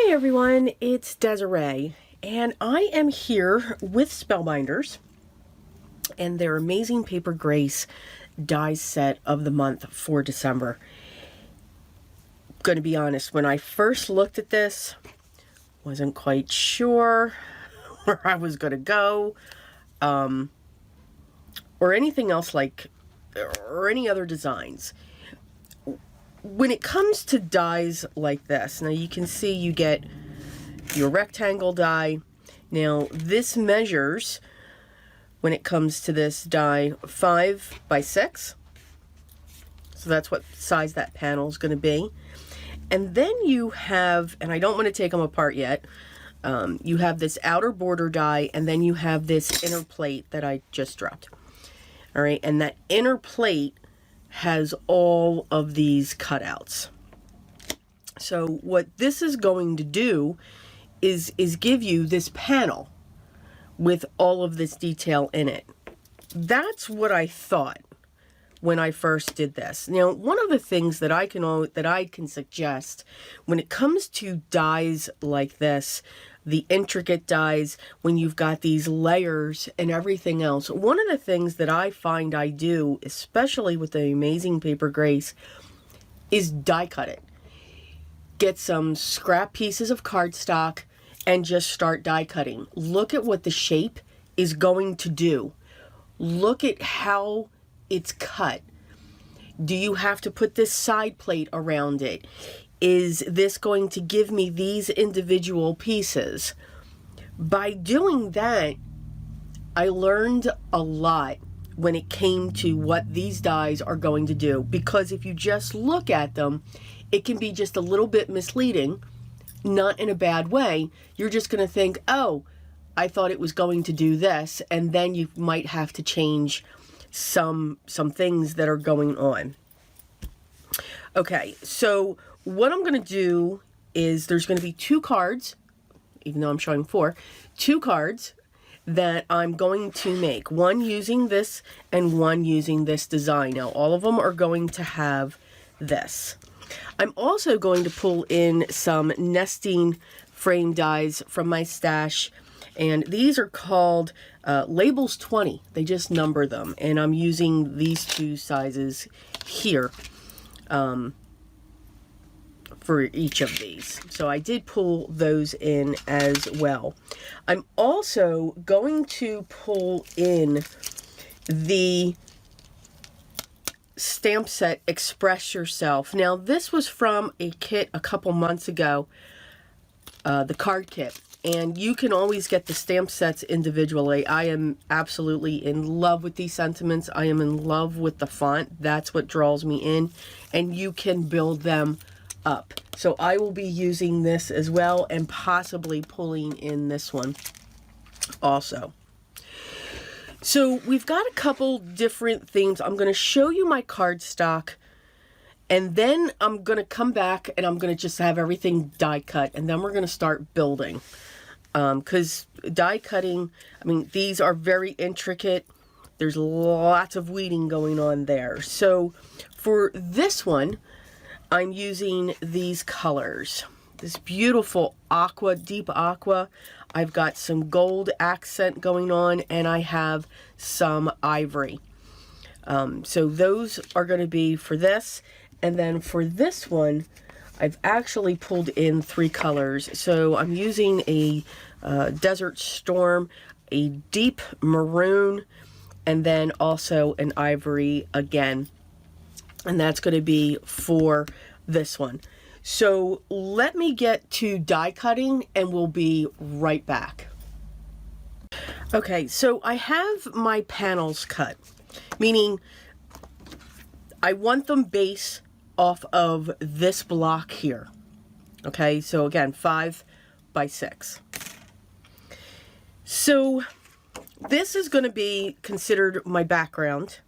Hi everyone, it's Desiree, and I am here with Spellbinders and their amazing Paper Grace die set of the month for December. Going to be honest, when I first looked at this, wasn't quite sure where I was going to go, or anything else or any other designs. When it comes to dies like this, now you can see you get your rectangle die. Now this measures, when it comes to this die, 5 by 6. So that's what size that panel is going to be. And then you have, and I don't want to take them apart yet, you have this outer border die, and then you have this inner plate that I just dropped. All right, and that inner plate has all of these cutouts. So what this is going to do is give you this panel with all of this detail in it. That's what I thought when I first did this. Now, one of the things that I can suggest when it comes to dies like this, the intricate dies, when you've got these layers and everything else, one of the things that I find I do, especially with the amazing Paper Grace, is die cut it. Get some scrap pieces of cardstock and just start die cutting. Look at what the shape is going to do. Look at how it's cut. Do you have to put this side plate around it? Is this going to give me these individual pieces? By doing that, I learned a lot when it came to what these dies are going to do, because if you just look at them, it can be just a little bit misleading, not in a bad way. You're just going to think, oh, I thought it was going to do this, and then you might have to change some things that are going on. Okay, so what I'm going to do is there's going to be 2 cards, even though I'm showing 4, 2 cards that I'm going to make. One using this and one using this design. Now, all of them are going to have this. I'm also going to pull in some nesting frame dies from my stash, and these are called Labels 20. They just number them, and I'm using these 2 sizes here for each of these. So I did pull those in as well. I'm also going to pull in the stamp set Express Yourself. Now this was from a kit a couple months ago, the card kit, and you can always get the stamp sets individually. I am absolutely in love with these sentiments. I am in love with the font. That's what draws me in, and you can build them up. So I will be using this as well, and possibly pulling in this one also. So we've got a couple different themes. I'm going to show you my cardstock, and then I'm going to come back and I'm going to just have everything die cut, and then we're going to start building. Because die cutting, I mean, these are very intricate. There's lots of weeding going on there. So for this one, I'm using these colors. This beautiful aqua, deep aqua. I've got some gold accent going on, and I have some ivory. So those are going to be for this. And then for this one, I've actually pulled in 3 colors. So I'm using a Desert Storm, a deep maroon, and then also an ivory again. And that's going to be for this one. So let me get to die cutting and we'll be right back. Okay, so I have my panels cut, meaning I want them base off of this block here. Okay, so again, 5 by 6. So this is going to be considered my background,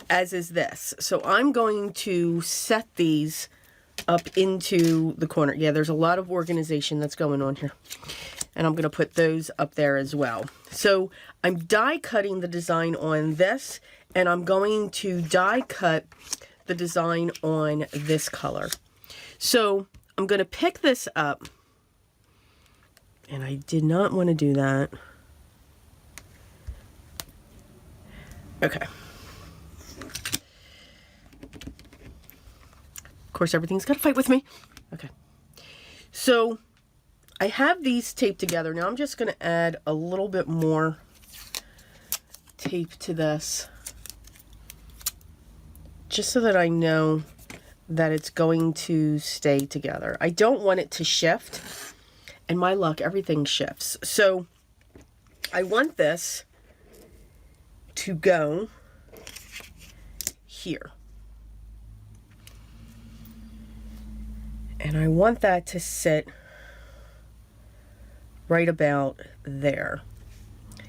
as is this. So I'm going to set these up into the corner. Yeah, there's a lot of organization that's going on here. And I'm going to put those up there as well. So I'm die cutting the design on this, and I'm going to die cut the design on this color. So I'm going to pick this up, and I did not want to do that. Okay. Of course, everything's got to fight with me. Okay. So I have these taped together. Now I'm just going to add a little bit more tape to this, just so that I know that it's going to stay together. I don't want it to shift, and my luck, everything shifts. So I want this to go here. And I want that to sit right about there. I'm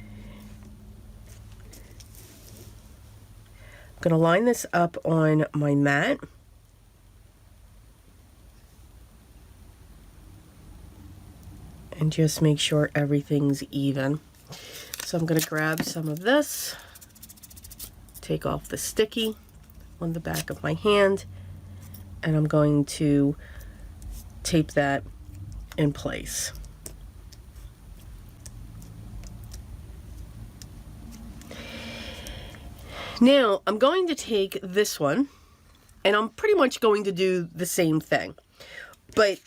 going to line this up on my mat. And just make sure everything's even. So I'm going to grab some of this, take off the sticky on the back of my hand, and I'm going to tape that in place. Now I'm going to take this one, and I'm pretty much going to do the same thing, but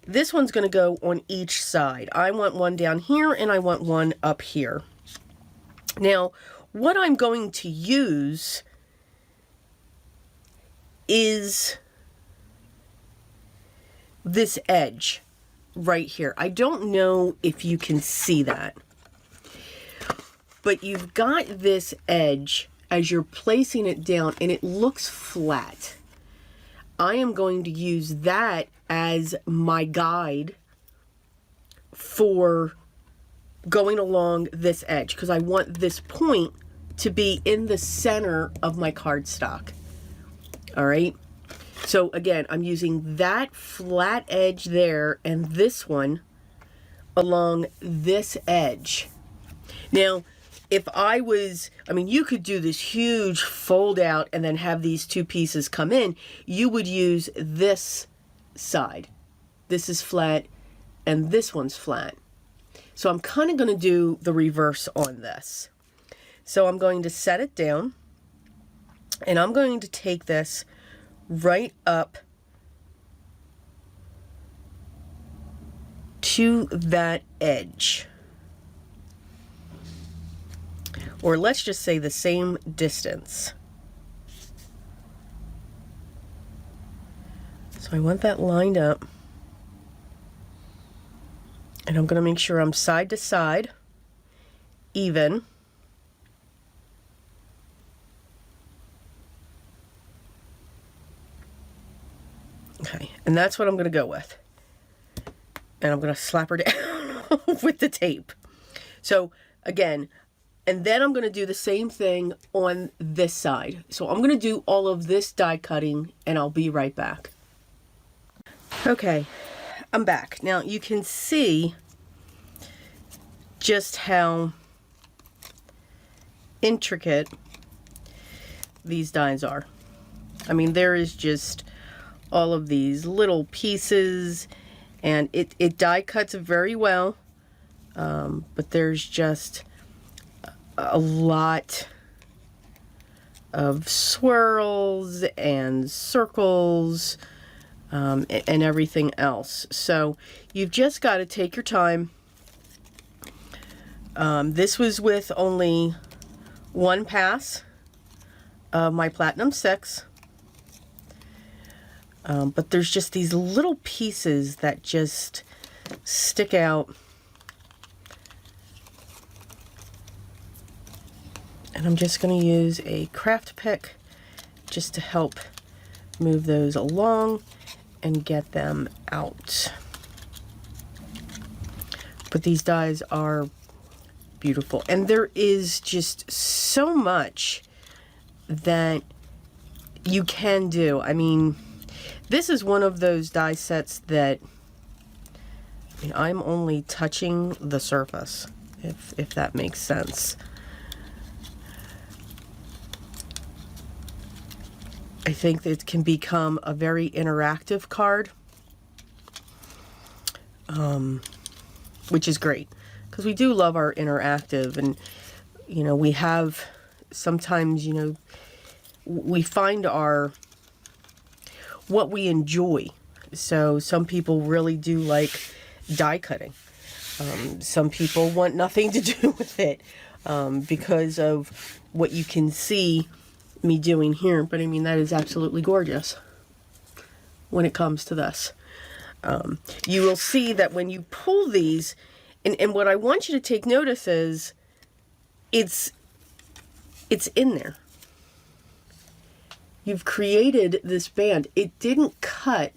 this one's going to go on each side. I want one down here and I want one up here. Now, what I'm going to use is this edge right here. I don't know if you can see that, but you've got this edge as you're placing it down and it looks flat. I am going to use that as my guide for going along this edge, because I want this point to be in the center of my cardstock. All right. So again, I'm using that flat edge there and this one along this edge. Now, if I was, I mean, you could do this huge fold out and then have these two pieces come in. You would use this side. This is flat and this one's flat. So I'm kind of going to do the reverse on this. So I'm going to set it down and I'm going to take this right up to that edge. Or let's just say the same distance. So I want that lined up. And I'm going to make sure I'm side to side, even. Okay, and that's what I'm going to go with. And I'm going to slap her down with the tape. So again, and then I'm going to do the same thing on this side. So I'm going to do all of this die cutting and I'll be right back. Okay, I'm back. Now you can see just how intricate these dies are. I mean, there is just all of these little pieces and it die cuts very well, but there's just a lot of swirls and circles and everything else. So you've just got to take your time. This was with only one pass of my Platinum 6. But there's just these little pieces that just stick out. And I'm just going to use a craft pick just to help move those along and get them out. But these dies are beautiful. And there is just so much that you can do. I mean, this is one of those die sets that, I mean, I'm only touching the surface, if that makes sense. I think that it can become a very interactive card, which is great because we do love our interactive, and you know, we have sometimes, you know, we find what we enjoy. So some people really do like die cutting. Some people want nothing to do with it because of what you can see me doing here. But I mean, that is absolutely gorgeous when it comes to this. You will see that when you pull these, and what I want you to take notice is it's in there. You've created this band. It didn't cut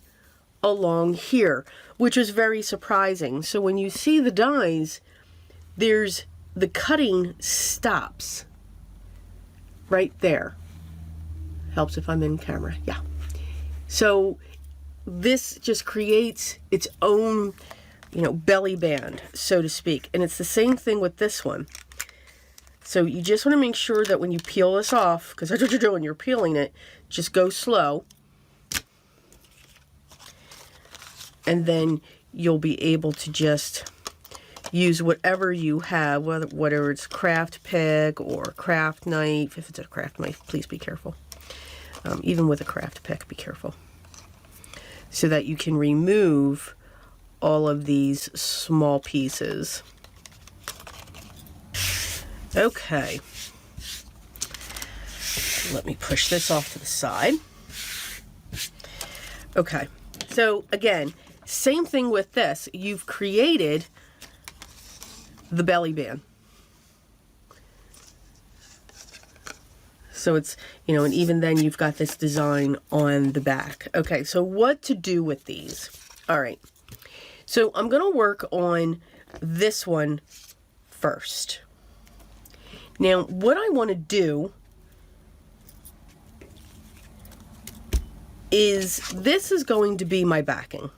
along here, which is very surprising. So when you see the dies, the cutting stops right there. Helps if I'm in camera, yeah. So this just creates its own, you know, belly band, so to speak. And it's the same thing with this one. So you just want to make sure that when you peel this off, because that's what you're doing, you're peeling it, just go slow. And then you'll be able to just use whatever you have, whether it's craft pick or craft knife. If it's a craft knife, please be careful. Even with a craft pick, be careful. So that you can remove all of these small pieces. Okay. Let me push this off to the side. Okay. So again, same thing with this. You've created the belly band. So it's, you know, and even then you've got this design on the back. Okay, so what to do with these? All right. So I'm going to work on this one first. Now, what I want to do is this is going to be my backing.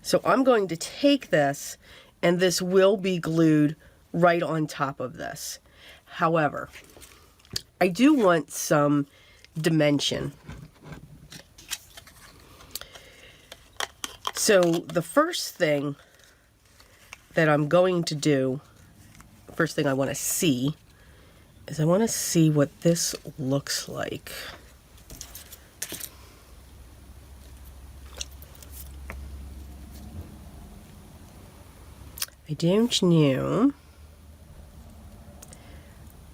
So I'm going to take this, and this will be glued right on top of this. However, I do want some dimension. So the first thing that I'm going to do, first thing I want to see, is I want to see what this looks like. I don't know,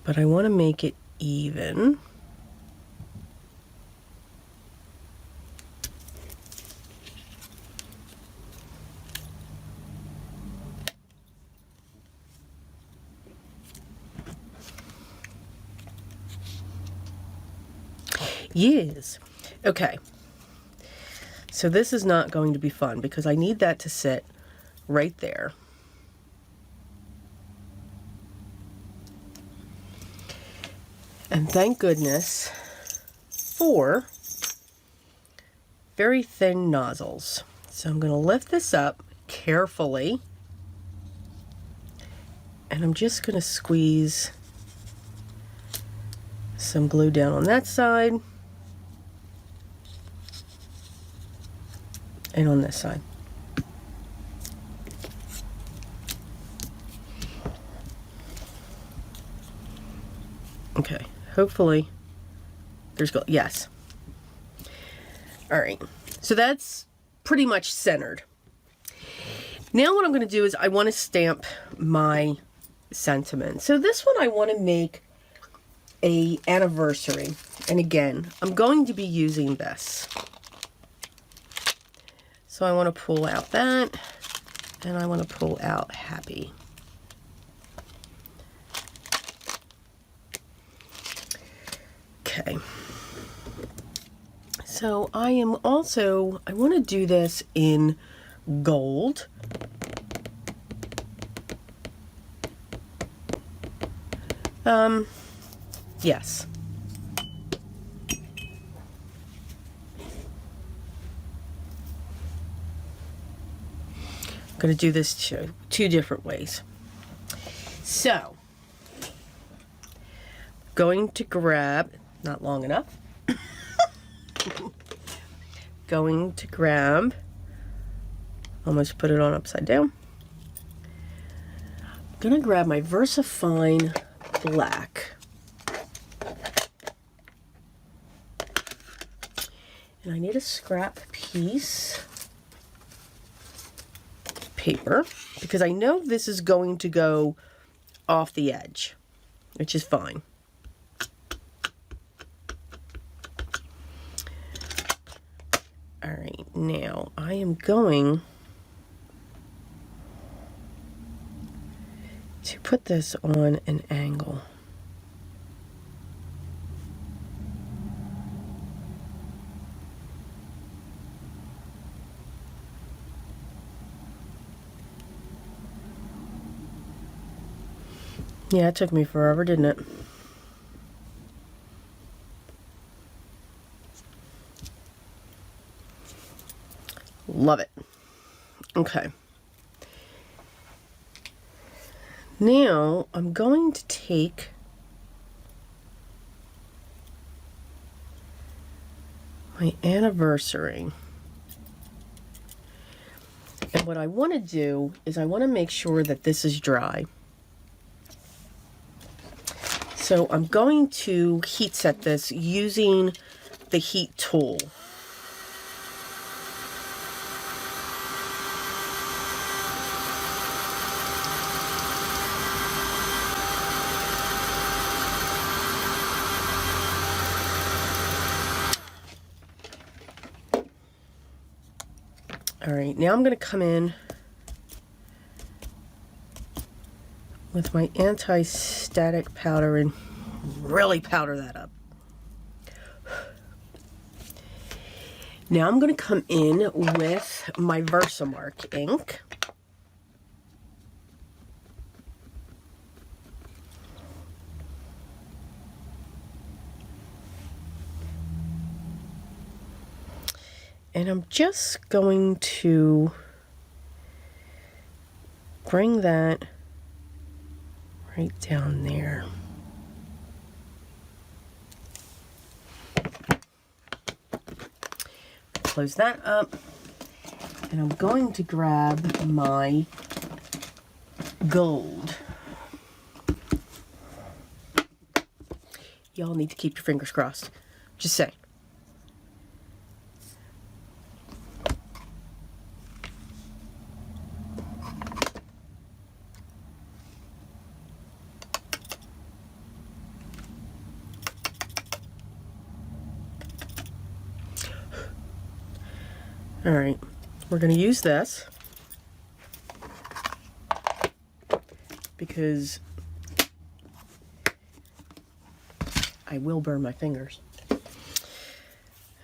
but I want to make it even. Yes. Okay. So this is not going to be fun because I need that to sit right there. And thank goodness for very thin nozzles. So I'm going to lift this up carefully, and I'm just going to squeeze some glue down on that side and on this side. Okay, hopefully there's yes. All right, so that's pretty much centered. Now what I'm going to do is I want to stamp my sentiment. So this one I want to make a anniversary, and again I'm going to be using this. So I want to pull out that, and I want to pull out happy. Okay. So I want to do this in gold. Yes. I'm going to do this two different ways. So, going to grab, not long enough. going to grab, almost put it on upside down. I'm gonna grab my VersaFine black. And I need a scrap piece of paper because I know this is going to go off the edge, which is fine. All right, now I am going to put this on an angle. Yeah, it took me forever, didn't it? Love it. Okay. Now I'm going to take my anniversary. And what I want to do is I want to make sure that this is dry. So I'm going to heat set this using the heat tool. All right, now I'm going to come in with my anti-static powder and really powder that up. Now I'm going to come in with my Versamark ink. And I'm just going to bring that right down there. Close that up. And I'm going to grab my gold. Y'all need to keep your fingers crossed. Just say. All right, we're going to use this because I will burn my fingers.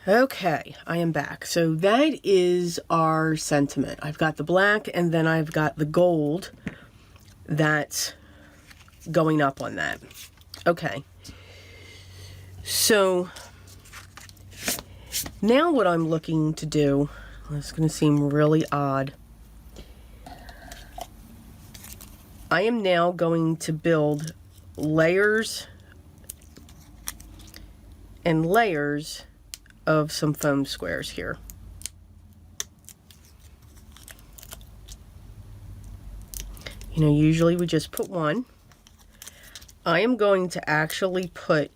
Okay, I am back. So that is our sentiment. I've got the black and then I've got the gold that's going up on that. Okay, so now what I'm looking to do, it's going to seem really odd. I am now going to build layers and layers of some foam squares here. You know, usually we just put one. I am going to actually put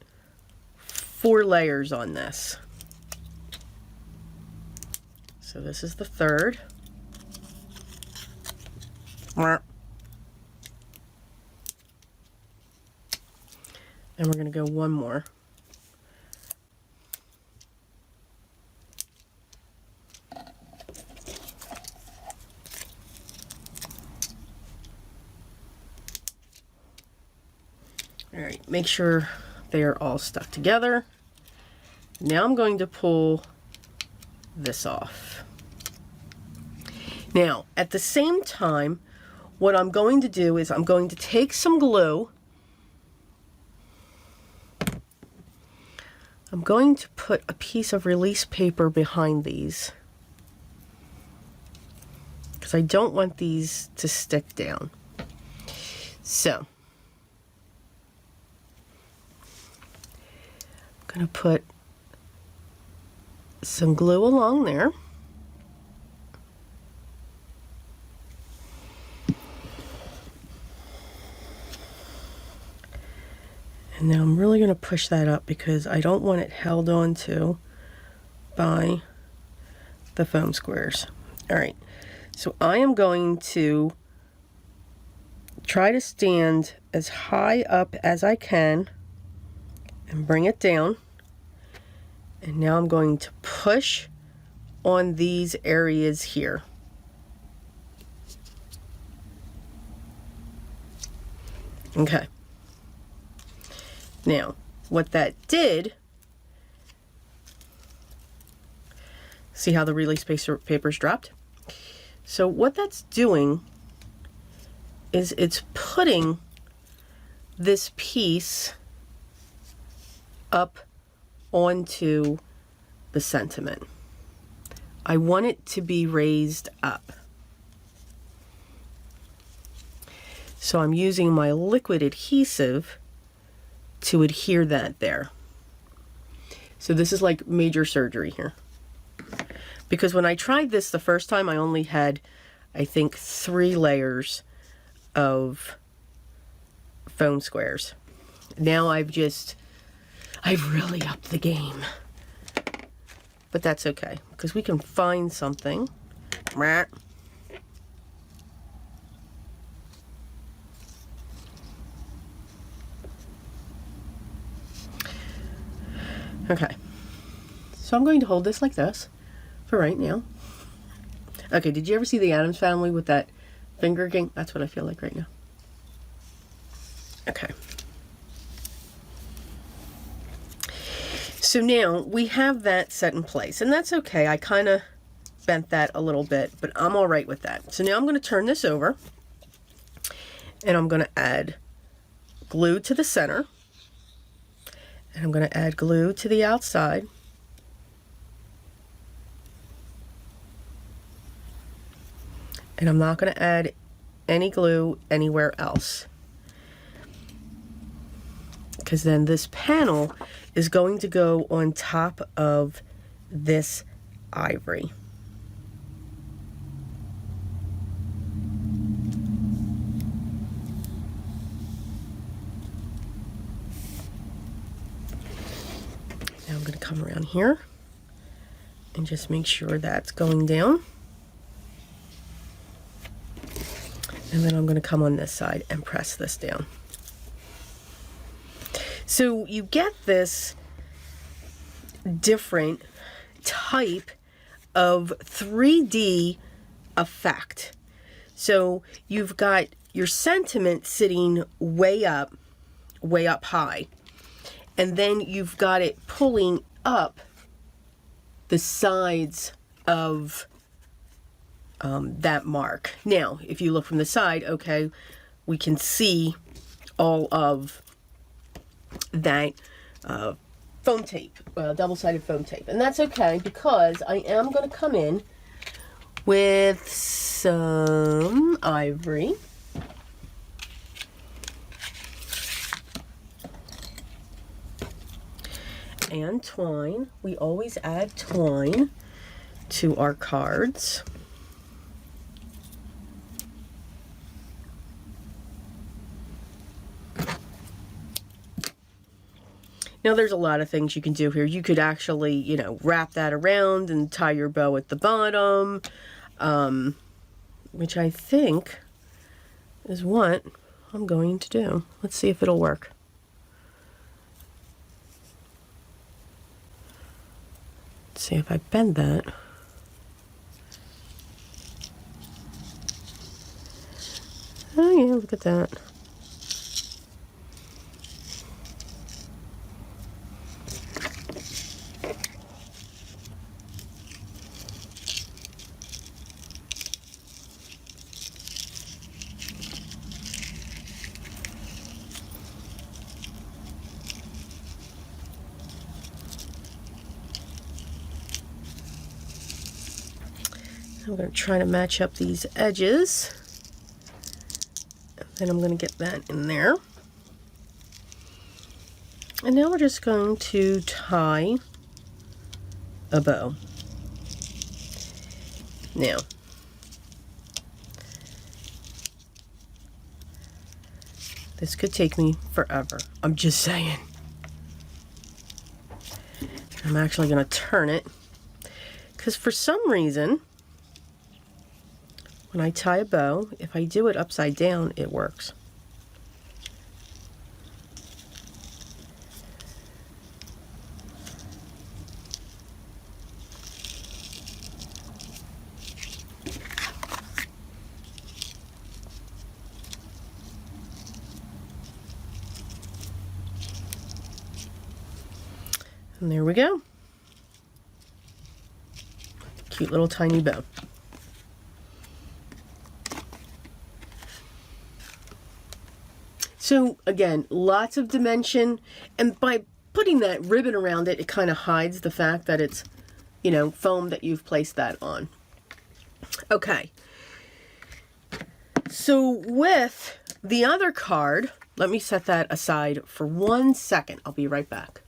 4 layers on this. So this is the third. And we're going to go one more. All right, make sure they are all stuck together. Now I'm going to pull this off. Now, at the same time, what I'm going to do is I'm going to take some glue. I'm going to put a piece of release paper behind these because I don't want these to stick down. So, I'm going to put some glue along there. And now I'm really going to push that up because I don't want it held on to by the foam squares. All right, so I am going to try to stand as high up as I can and bring it down. And now I'm going to push on these areas here. Okay. Now, what that did, see how the release papers dropped? So what that's doing is it's putting this piece up onto the sentiment. I want it to be raised up. So I'm using my liquid adhesive to adhere that there. So this is like major surgery here. Because when I tried this the first time, I only had, I think, 3 layers of foam squares. Now I've really upped the game. But that's okay, because we can find something. Okay, so I'm going to hold this like this for right now. Okay, did you ever see the Addams Family with that finger game? That's what I feel like right now. Okay. So now we have that set in place, and that's okay. I kind of bent that a little bit, but I'm all right with that. So now I'm going to turn this over, and I'm going to add glue to the center, and I'm going to add glue to the outside. And I'm not going to add any glue anywhere else, because then this panel is going to go on top of this ivory. Now I'm going to come around here and just make sure that's going down. And then I'm going to come on this side and press this down. So you get this different type of 3D effect. So you've got your sentiment sitting way up high. And then you've got it pulling up the sides of that mark. Now, if you look from the side, okay, we can see all of that foam tape, double-sided foam tape. And that's okay, because I am going to come in with some ivory. And twine. We always add twine to our cards. Now there's a lot of things you can do here. You could actually, you know, wrap that around and tie your bow at the bottom, which I think is what I'm going to do. Let's see if it'll work. Let's see if I bend that. Oh yeah, look at that. I'm going to try to match up these edges. Then I'm going to get that in there. And now we're just going to tie a bow. Now, this could take me forever. I'm just saying. I'm actually going to turn it because for some reason, when I tie a bow, if I do it upside down, it works. And there we go. Cute little tiny bow. So again, lots of dimension, and by putting that ribbon around it, it kind of hides the fact that it's, you know, foam that you've placed that on. Okay. So with the other card, let me set that aside for 1 second. I'll be right back.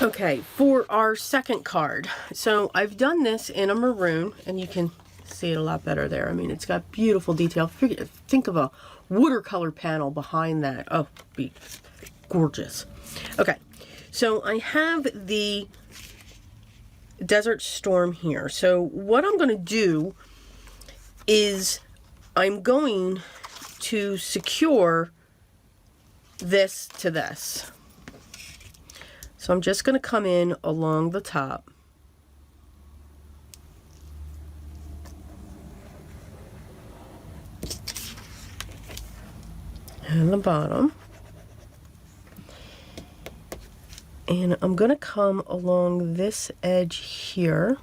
Okay, for our second card, so I've done this in a maroon, and you can see it a lot better there. I mean, it's got beautiful detail. Think of a watercolor panel behind that. Oh, be gorgeous. Okay, so I have the Desert Storm here. So what I'm going to do is I'm going to secure this to this. So I'm just going to come in along the top. And the bottom. And I'm going to come along this edge here.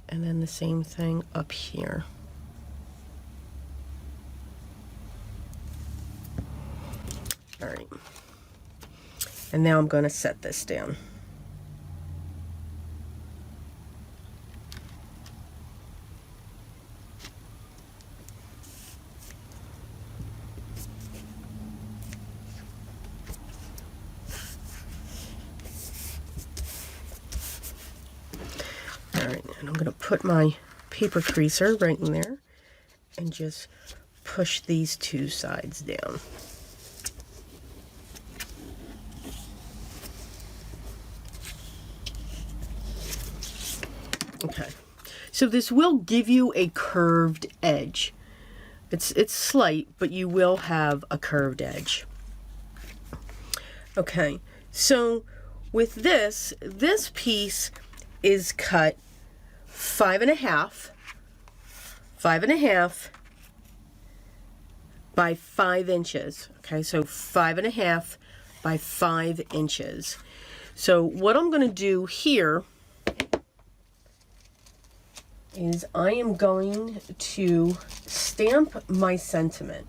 And then the same thing up here. All right. And now I'm going to set this down. All right, and I'm going to put my paper creaser right in there and just push these two sides down. Okay, so this will give you a curved edge. It's slight, but you will have a curved edge. Okay, so with this piece is cut 5.5 by 5 inches. Okay, so 5.5 by 5 inches. So what I'm going to do here is I am going to stamp my sentiment.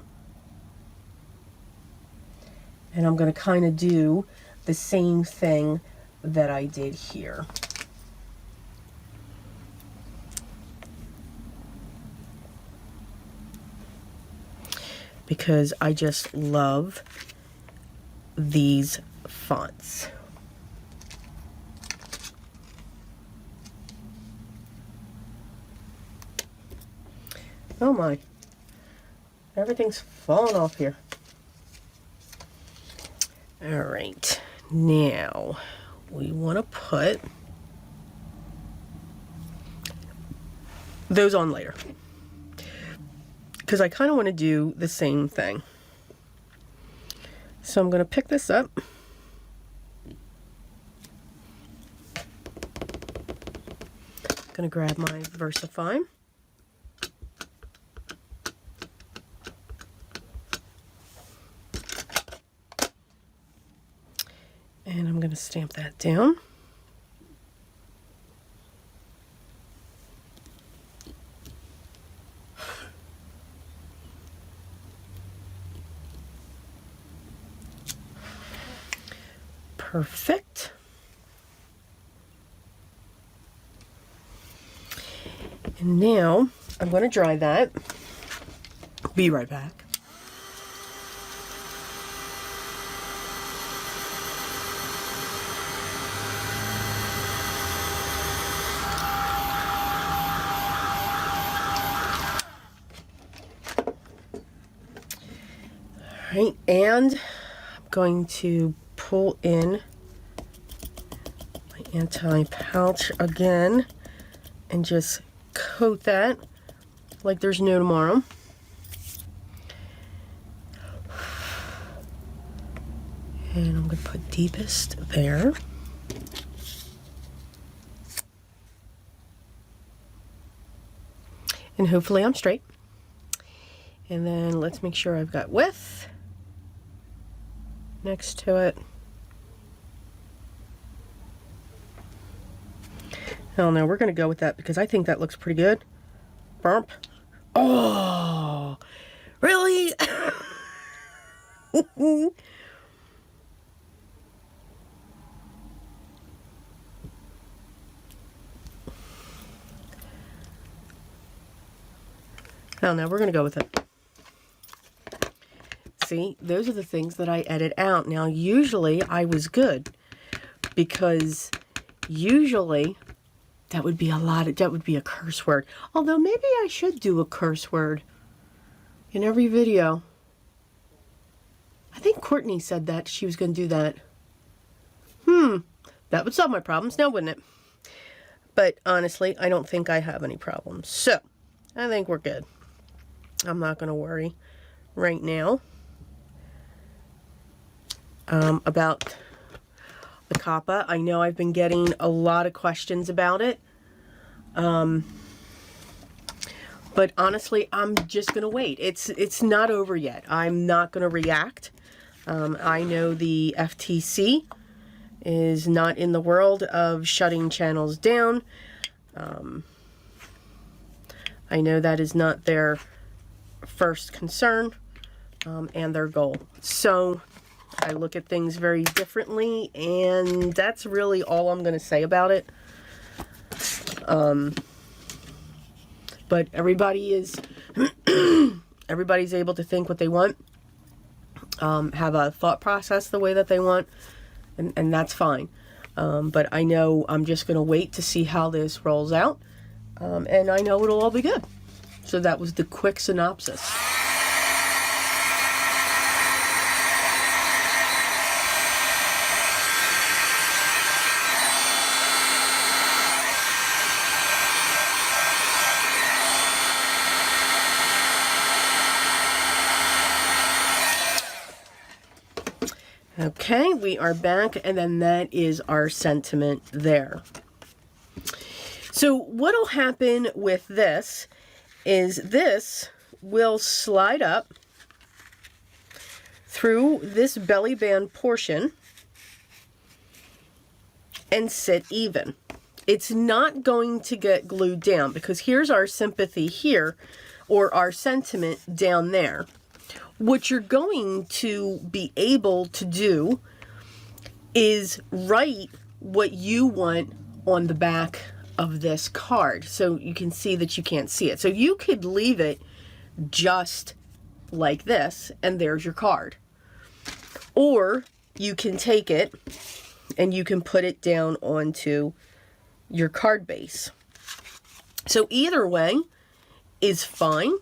And I'm going to kind of do the same thing that I did here. Because I just love these fonts. Oh my, everything's falling off here. All right, now we want to put those on later because I kind of want to do the same thing. So I'm going to pick this up. I'm going to grab my VersaFine. And I'm going to stamp that down. Perfect. And now I'm going to dry that. Be right back. right, and I'm going to pull in my anti-pouch again and just coat that like there's no tomorrow. And I'm going to put deepest there. And hopefully I'm straight. And then let's make sure I've got width next to it. Oh no, we're going to go with that because I think that looks pretty good. Bump. Oh, really? Oh no, we're going to go with it. See, those are the things that I edit out. Now, usually I was good because usually that would be that would be a curse word. Although maybe I should do a curse word in every video. I think Courtney said that she was going to do that. That would solve my problems now, wouldn't it? But honestly, I don't think I have any problems. So, I think we're good. I'm not going to worry right now about the kappa. I know I've been getting a lot of questions about it. But honestly, I'm just going to wait. It's not over yet. I'm not going to react. I know the FTC is not in the world of shutting channels down. I know that is not their first concern and their goal. So I look at things very differently, and that's really all I'm going to say about it. But everybody is everybody's able to think what they want, have a thought process the way that they want, and that's fine. But I know I'm just going to wait to see how this rolls out, and I know it'll all be good. So that was the quick synopsis. Okay, we are back, and then that is our sentiment there. So what'll happen with this is this will slide up through this belly band portion and sit even. It's not going to get glued down because here's our sympathy here, or our sentiment down there. What you're going to be able to do is write what you want on the back of this card. So you can see that you can't see it. So you could leave it just like this, and there's your card. Or you can take it and you can put it down onto your card base. So either way is fine.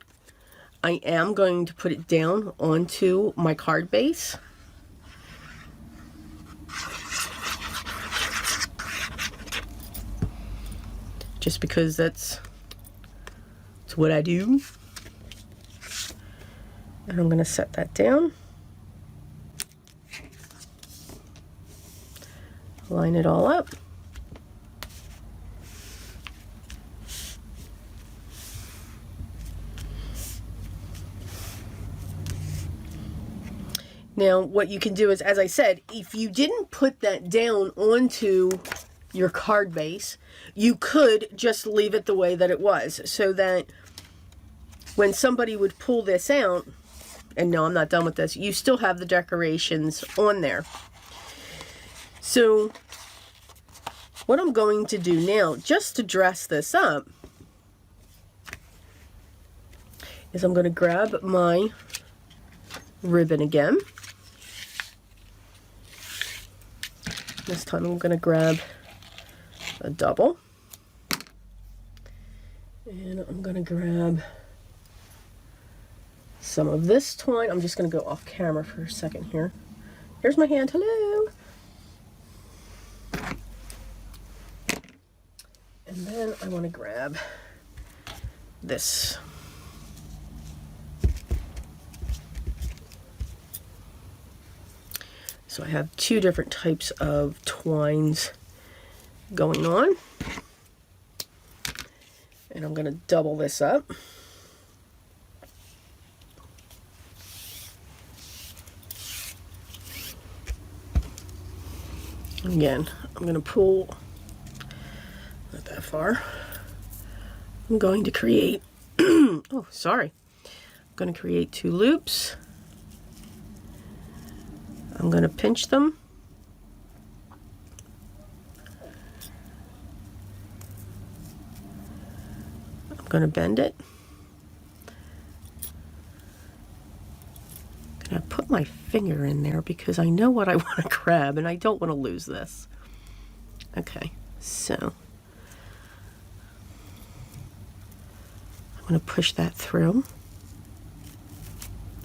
I am going to put it down onto my card base. Just because that's what I do. And I'm going to set that down. Line it all up. Now, what you can do is, as I said, if you didn't put that down onto your card base, you could just leave it the way that it was, so that when somebody would pull this out, and no, I'm not done with this, you still have the decorations on there. So, what I'm going to do now, just to dress this up, is I'm going to grab my ribbon again. This time I'm going to grab a double. And I'm going to grab some of this twine. I'm just going to go off camera for a second here. Here's my hand. Hello. And then I want to grab this. So I have two different types of twines going on. And I'm going to double this up. Again, I'm going to pull, not that far. I'm going to create, oh, sorry. I'm going to create two loops. I'm going to pinch them. I'm going to bend it. I put my finger in there because I know what I want to grab and I don't want to lose this. Okay, so I'm going to push that through.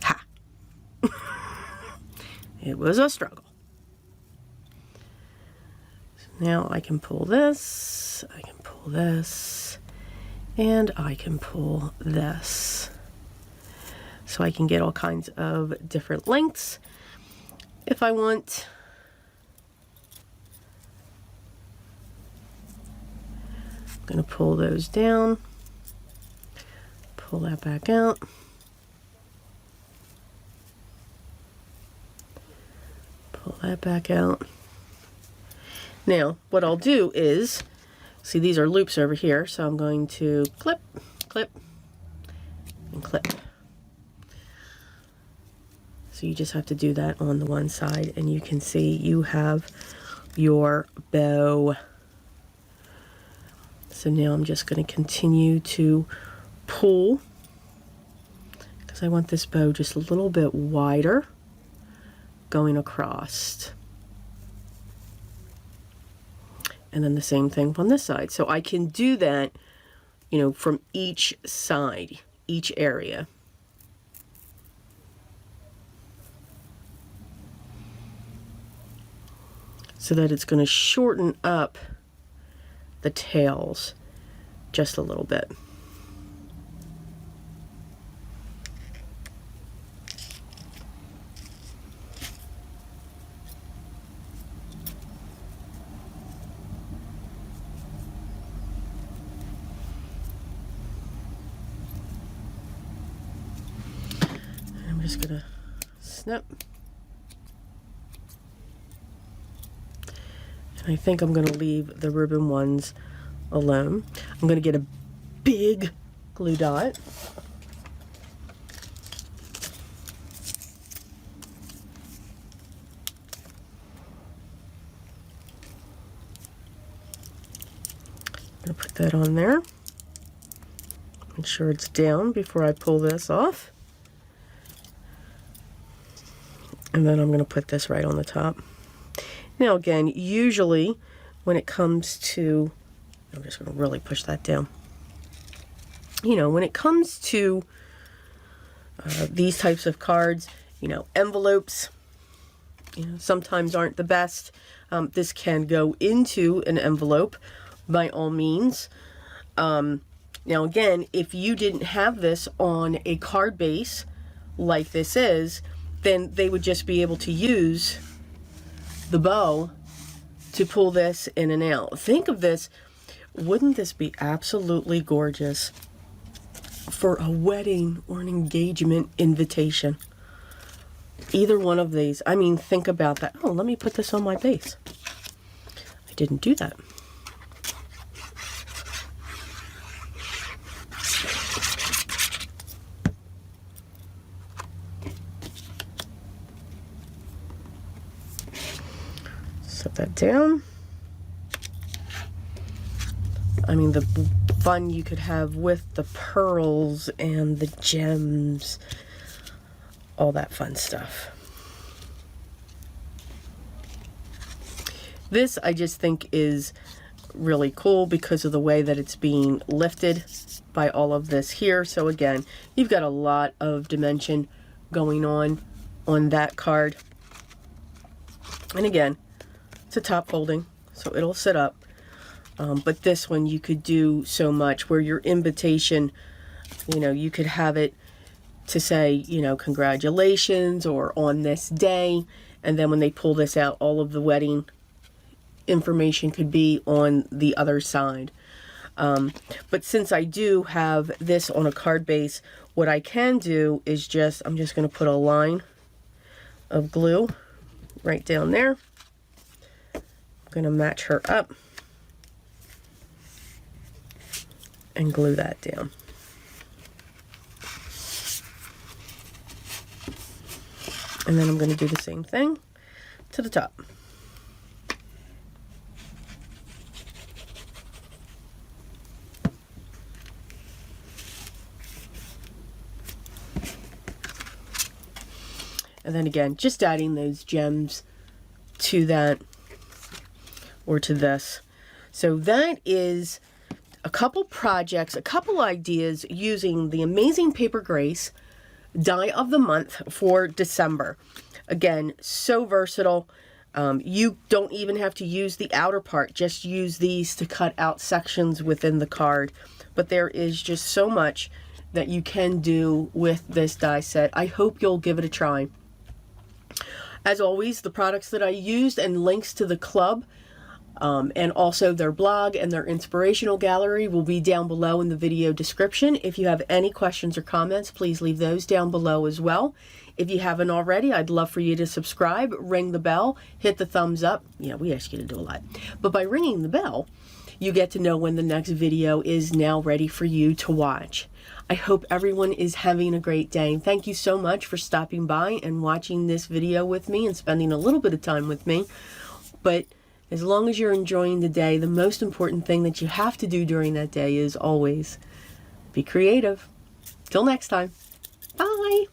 Ha! It was a struggle. So now I can pull this, I can pull this, and I can pull this. So I can get all kinds of different lengths if I want. I'm going to pull those down, pull that back out. Pull that back out. Now, what I'll do is, see these are loops over here, so I'm going to clip, clip, and clip. So you just have to do that on the one side, and you can see you have your bow. So now I'm just going to continue to pull, because I want this bow just a little bit wider going across. And then the same thing on this side. So I can do that, you know, from each side, each area. So that it's going to shorten up the tails just a little bit. And I'm just going to snip. I think I'm going to leave the ribbon ones alone. I'm going to get a big glue dot. I'm going to put that on there. Make sure it's down before I pull this off. And then I'm going to put this right on the top. Now again, usually when it comes to, I'm just going to really push that down. You know, when it comes to these types of cards, you know, envelopes, you know, sometimes aren't the best. This can go into an envelope by all means. Now again, if you didn't have this on a card base like this is, then they would just be able to use the bow to pull this in and out. Think of this, wouldn't this be absolutely gorgeous for a wedding or an engagement invitation? Either one of these. I mean, think about that. Oh, let me put this on my base. I didn't do that. Set that down. I mean, the fun you could have with the pearls and the gems, all that fun stuff. This I just think is really cool because of the way that it's being lifted by all of this here. So again, you've got a lot of dimension going on that card. And again, it's a top folding, so it'll sit up. But this one you could do so much where your invitation, you know, you could have it to say, you know, congratulations or on this day. And then when they pull this out, all of the wedding information could be on the other side. But since I do have this on a card base, what I can do is I'm just going to put a line of glue right down there. I'm going to match her up and glue that down. And then I'm going to do the same thing to the top. And then again, just adding those gems to that or to this. So that is a couple projects, a couple ideas using the amazing Paper Grace die of the month for December. Again, so versatile. You don't even have to use the outer part, just use these to cut out sections within the card. But there is just so much that you can do with this die set. I hope you'll give it a try. As always, the products that I used and links to the club and also their blog and their inspirational gallery will be down below in the video description. If you have any questions or comments, please leave those down below as well. If you haven't already, I'd love for you to subscribe, ring the bell, hit the thumbs up. Yeah, we ask you to do a lot. But by ringing the bell, you get to know when the next video is now ready for you to watch. I hope everyone is having a great day. Thank you so much for stopping by and watching this video with me and spending a little bit of time with me. But as long as you're enjoying the day, the most important thing that you have to do during that day is always be creative. Till next time. Bye.